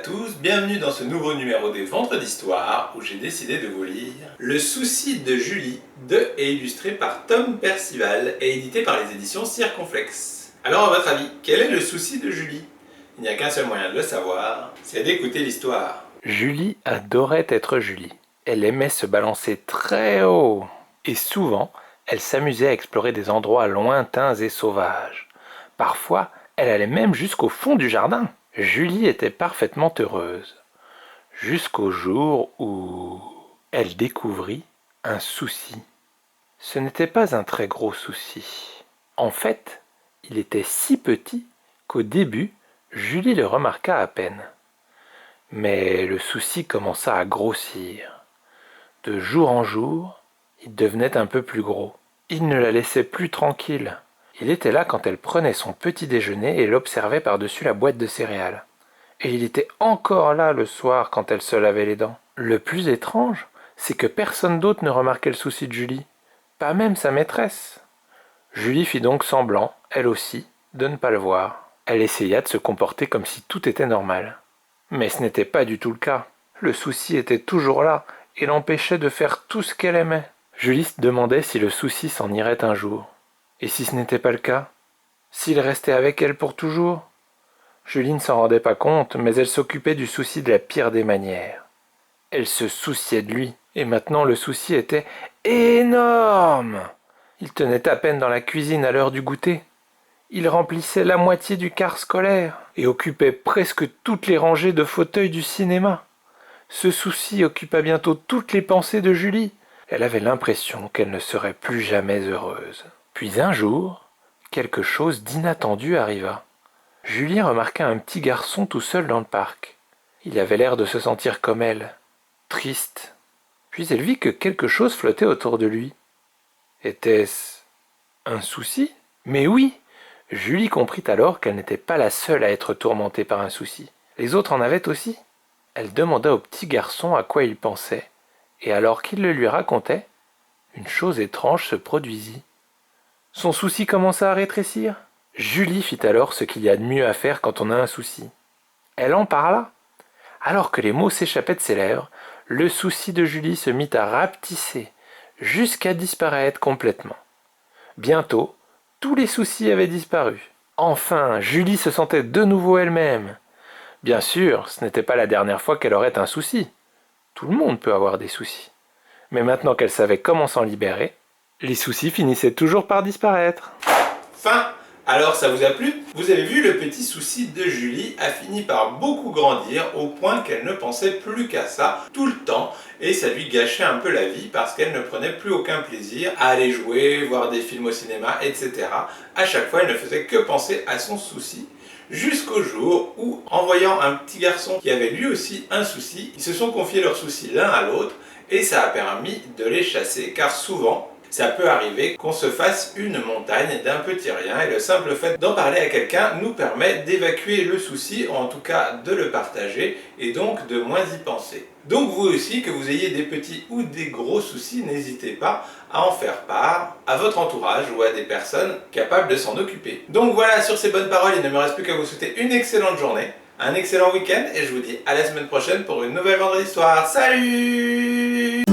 tous, bienvenue dans ce nouveau numéro des Ventres d'Histoire où j'ai décidé de vous lire Le souci de Julie de et illustré par Tom Percival et édité par les éditions Circonflexe. Alors à votre avis, quel est le souci de Julie? Il n'y a qu'un seul moyen de le savoir, c'est d'écouter l'histoire. Julie adorait être Julie. Elle aimait se balancer très haut. Et souvent, elle s'amusait à explorer des endroits lointains et sauvages. Parfois, elle allait même jusqu'au fond du jardin. Julie était parfaitement heureuse. Jusqu'au jour où elle découvrit un souci. Ce n'était pas un très gros souci. En fait, il était si petit qu'au début, Julie le remarqua à peine. Mais le souci commença à grossir. De jour en jour, il devenait un peu plus gros. Il ne la laissait plus tranquille. Il était là quand elle prenait son petit déjeuner et l'observait par-dessus la boîte de céréales. Et il était encore là le soir quand elle se lavait les dents. Le plus étrange, c'est que personne d'autre ne remarquait le souci de Julie. Pas même sa maîtresse. Julie fit donc semblant, elle aussi, de ne pas le voir. Elle essaya de se comporter comme si tout était normal. Mais ce n'était pas du tout le cas. Le souci était toujours là et l'empêchait de faire tout ce qu'elle aimait. Julie se demandait si le souci s'en irait un jour. Et si ce n'était pas le cas? S'il restait avec elle pour toujours? Julie ne s'en rendait pas compte, mais elle s'occupait du souci de la pire des manières. Elle se souciait de lui, et maintenant le souci était énorme. Il tenait à peine dans la cuisine à l'heure du goûter. Il remplissait la moitié du quart scolaire et occupait presque toutes les rangées de fauteuils du cinéma. Ce souci occupa bientôt toutes les pensées de Julie. Elle avait l'impression qu'elle ne serait plus jamais heureuse. Puis un jour, quelque chose d'inattendu arriva. Julie remarqua un petit garçon tout seul dans le parc. Il avait l'air de se sentir comme elle, triste. Puis elle vit que quelque chose flottait autour de lui. Était-ce un souci? Mais oui! Julie comprit alors qu'elle n'était pas la seule à être tourmentée par un souci. Les autres en avaient aussi. Elle demanda au petit garçon à quoi il pensait, et alors qu'il le lui racontait, une chose étrange se produisit. Son souci commença à rétrécir. Julie fit alors ce qu'il y a de mieux à faire quand on a un souci. Elle en parla. Alors que les mots s'échappaient de ses lèvres, le souci de Julie se mit à rapetisser, jusqu'à disparaître complètement. Bientôt, tous les soucis avaient disparu. Enfin, Julie se sentait de nouveau elle-même. Bien sûr, ce n'était pas la dernière fois qu'elle aurait un souci. Tout le monde peut avoir des soucis. Mais maintenant qu'elle savait comment s'en libérer, les soucis finissaient toujours par disparaître. Fin. Alors ça vous a plu? Vous avez vu, le petit souci de Julie a fini par beaucoup grandir au point qu'elle ne pensait plus qu'à ça tout le temps et ça lui gâchait un peu la vie parce qu'elle ne prenait plus aucun plaisir à aller jouer, voir des films au cinéma, etc. À chaque fois, elle ne faisait que penser à son souci. Jusqu'au jour où, en voyant un petit garçon qui avait lui aussi un souci, ils se sont confiés leurs soucis l'un à l'autre et ça a permis de les chasser car souvent, ça peut arriver qu'on se fasse une montagne d'un petit rien et le simple fait d'en parler à quelqu'un nous permet d'évacuer le souci, ou en tout cas de le partager et donc de moins y penser. Donc vous aussi, que vous ayez des petits ou des gros soucis, n'hésitez pas à en faire part à votre entourage ou à des personnes capables de s'en occuper. Donc voilà, sur ces bonnes paroles, il ne me reste plus qu'à vous souhaiter une excellente journée, un excellent week-end et je vous dis à la semaine prochaine pour une nouvelle Vendredi Soir. Salut!